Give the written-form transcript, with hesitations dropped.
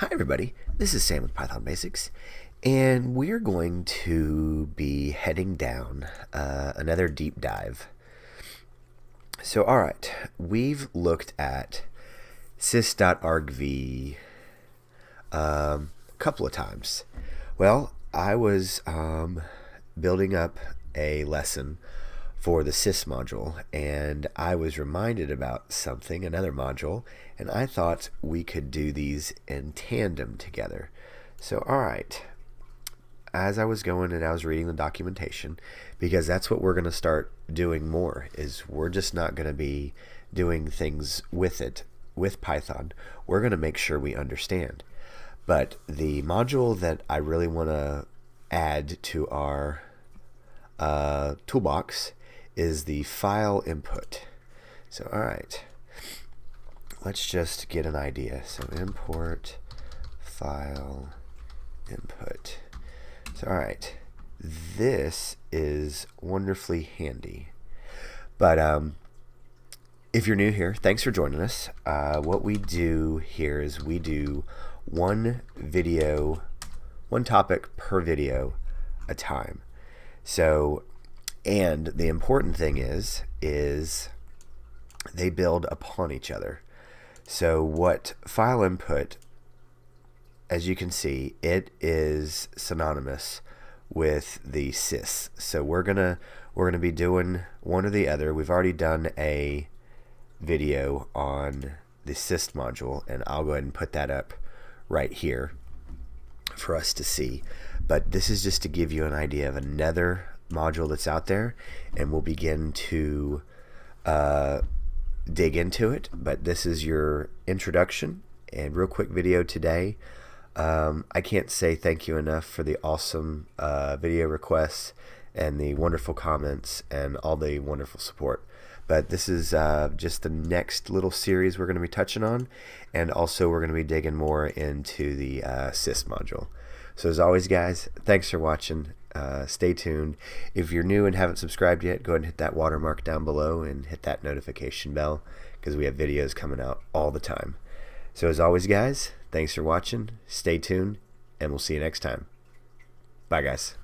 Hi everybody, this is Sam with Python Basics, and we're going to be heading down another deep dive. So alright, we've looked at sys.argv a couple of times. Well, I was building up a lesson for the sys module, and I was reminded about something, another module, and I thought we could do these in tandem together. So alright, as I was going and I was reading the documentation, because that's what we're going to start doing more, is we're just not going to be doing things with it, with Python. We're going to make sure we understand. But the module that I really want to add to our toolbox is the file input. So alright, let's just get an idea. So import file input. So alright, this is wonderfully handy. But if you're new here, thanks for joining us. What we do here is we do one topic per video a time. So, and the important thing is they build upon each other. So what file input, as you can see, it is synonymous with the sys. So we're gonna be doing one or the other. We've already done a video on the sys module, and I'll go ahead and put that up right here for us to see. But this is just to give you an idea of another module that's out there, and we'll begin to dig into it. But this is your introduction and real quick video today. I can't say thank you enough for the awesome video requests and the wonderful comments and all the wonderful support. But this is just the next little series we're going to be touching on, and also we're going to be digging more into the sys module. So as always, guys, thanks for watching. Stay tuned. If you're new and haven't subscribed yet, go ahead and hit that watermark down below and hit that notification bell, because we have videos coming out all the time. So as always, guys, thanks for watching. Stay tuned, and we'll see you next time. Bye, guys.